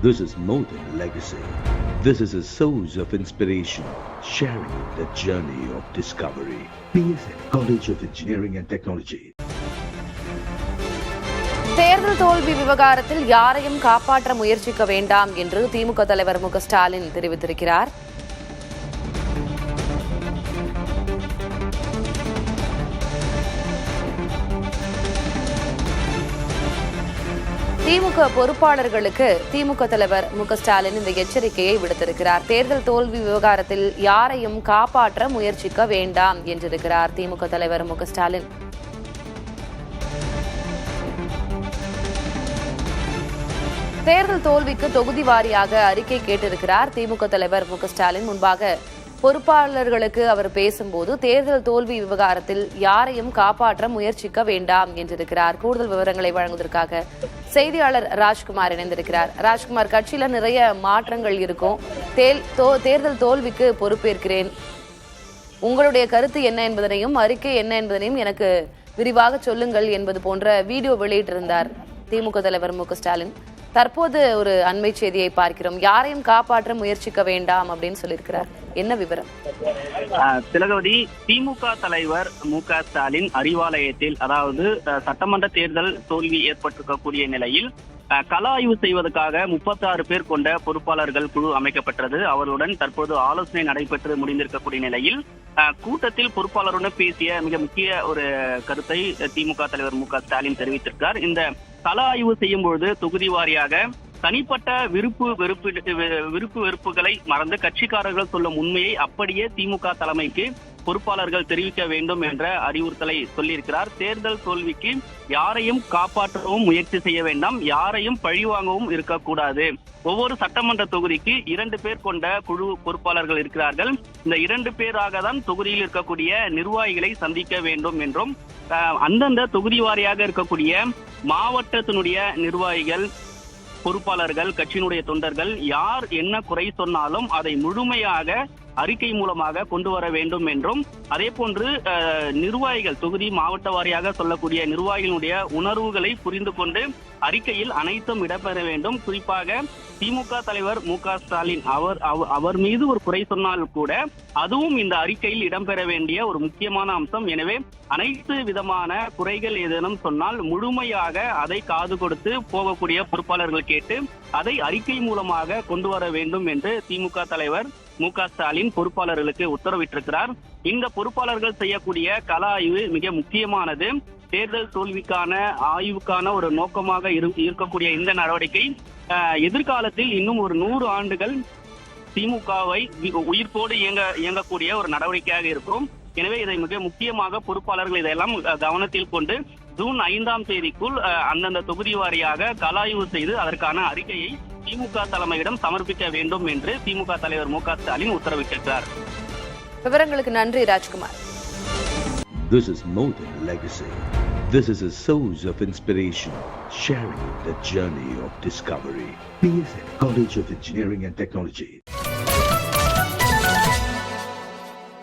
This is more than legacy. This is a source of inspiration, sharing the journey of discovery. PSN College of Engineering and Technology. தேர்தல் தோல்வி விவகாரத்தில் யாரையும் காப்பாற்ற முயற்சிக்க வேண்டாம் என்று திமுக தலைவர் மு க ஸ்டாலின் தெரிவித்திருக்கிறார். திமுக பொறுப்பாளர்களுக்கு திமுக தலைவர் மு க ஸ்டாலின் இந்த எச்சரிக்கையை விடுத்திருக்கிறார். தேர்தல் தோல்வி விவகாரத்தில் யாரையும் காப்பாற்ற முயற்சிக்க வேண்டாம் என்றிருக்கிறார் திமுக தலைவர் மு க ஸ்டாலின். தேர்தல் தோல்விக்கு தொகுதி வாரியாக அறிக்கை கேட்டிருக்கிறார் திமுக தலைவர் மு க ஸ்டாலின். முன்பாக பொறுப்பாளர்களுக்கு அவர் பேசும்போது தேர்தல் தோல்வி விவகாரத்தில் யாரையும் காப்பாற்ற முயற்சிக்க வேண்டாம் என்றிருக்கிறார். கூடுதல் விவரங்களை வழங்குவதற்காக செய்தியாளர் ராஜ்குமார் இணைந்திருக்கிறார். ராஜ்குமார், கட்சியில நிறைய மாற்றங்கள் இருக்கும். தேர்தல் தோல்விக்கு பொறுப்பேற்கிறேன், உங்களுடைய கருத்து என்ன என்பதனையும் அறிக்கை என்ன என்பதனையும் எனக்கு விரிவாக சொல்லுங்கள் என்பது போன்ற வீடியோ வெளியிட்டிருந்தார் திமுக தலைவர் மு க ஸ்டாலின். தற்போது ஒரு அண்மை செய்தியை பார்க்கிறோம். யாரையும் காப்பாற்ற முயற்சிக்க வேண்டாம் அப்படின்னு சொல்லியிருக்கிறார். என்ன விவரம்? திலகவதி, திமுக தலைவர் மு க ஸ்டாலின் அறிவாலயத்தில், அதாவது சட்டமன்ற தேர்தல் தோல்வி ஏற்பட்டிருக்கக்கூடிய நிலையில் கள ஆய்வு செய்வதற்காக 36 பேர் கொண்ட பொறுப்பாளர்கள் குழு அமைக்கப்பட்டது. அவருடன் தற்போது ஆலோசனை நடைபெற்று முடிந்திருக்கக்கூடிய நிலையில் கூட்டத்தில் பொறுப்பாளருடன் பேசிய மிக முக்கிய ஒரு கருத்தை திமுக தலைவர் மு க ஸ்டாலின் தெரிவித்திருக்கிறார். இந்த கள ஆய்வு செய்யும் பொழுது தொகுதி வாரியாக தனிப்பட்ட விருப்பு வெறுப்புகளை மறந்து கட்சிக்காரர்கள் சொல்லும் உண்மையை அப்படியே திமுக தலைமைக்கு பொறுப்பாளர்கள் தெரிவிக்க வேண்டும் என்ற அறிவுறுத்தலை சொல்லியிருக்கிறார். தேர்தல் தோல்விக்கு யாரையும் காப்பாற்றவும் முயற்சி செய்ய வேண்டாம், யாரையும் பழிவாங்கவும் இருக்கக்கூடாது. ஒவ்வொரு சட்டமன்ற தொகுதிக்கு 2 பேர் கொண்ட குழு பொறுப்பாளர்கள் இருக்கிறார்கள். இந்த 2 பேராக தான் தொகுதியில் இருக்கக்கூடிய நிர்வாகிகளை சந்திக்க வேண்டும் என்றும், அந்தந்த தொகுதி வாரியாக இருக்கக்கூடிய மாவட்டத்தினுடைய நிர்வாகிகள், பொறுப்பாளர்கள், கட்சியினுடைய தொண்டர்கள் யார் என்ன குறை சொன்னாலும் அதை முழுமையாக அறிக்கை மூலமாக கொண்டு வர வேண்டும் என்றும், அதே போன்று நிர்வாகிகள் தொகுதி மாவட்ட வாரியாக சொல்லக்கூடிய நிர்வாகிகளுடைய உணர்வுகளை புரிந்து கொண்டு அறிக்கையில் அனைத்தும் இடம்பெற வேண்டும். குறிப்பாக திமுக தலைவர் மு க ஸ்டாலின் அவர் மீது ஒரு குறை சொன்னால் கூட அதுவும் இந்த அறிக்கையில் இடம்பெற வேண்டிய ஒரு முக்கியமான அம்சம். எனவே அனைத்து விதமான குறைகள் ஏதேனும் சொன்னால் முழுமையாக அதை காது கொடுத்து போகக்கூடிய பொறுப்பாளர்கள் கேட்டு அதை அறிக்கை மூலமாக கொண்டு வர வேண்டும் என்று திமுக தலைவர் மு க ஸ்டாலின் பொறுப்பாளர்களுக்கு உத்தரவிட்டிருக்கிறார். இந்த பொறுப்பாளர்கள் செய்யக்கூடிய கள ஆய்வு மிக முக்கியமானது. தேர்தல் தோல்விக்கான ஆய்வுக்கான ஒரு நோக்கமாக இருக்கக்கூடிய இந்த நடவடிக்கை எதிர்காலத்தில் இன்னும் ஒரு 100 ஆண்டுகள் திமுகவை உயிர்ப்போடு இயங்கக்கூடிய ஒரு நடவடிக்கையாக இருக்கும். எனவே இதை மிக முக்கியமாக பொறுப்பாளர்கள் இதையெல்லாம் கவனத்தில் கொண்டு ஜூன் 5ஆம் தேதிக்குள் அந்தந்த தொகுதி வாரியாக கள ஆய்வு செய்து அதற்கான அறிக்கையை திமுக தலைமையிடம் சமர்ப்பிக்க வேண்டும் என்று திமுக தலைவர் மு க ஸ்டாலின் உத்தரவிட்டிருக்கிறார். விவரங்களுக்கு நன்றி Rajkumar. This is more than legacy. This is a source of inspiration, sharing the journey of discovery. PSN College of Engineering and Technology.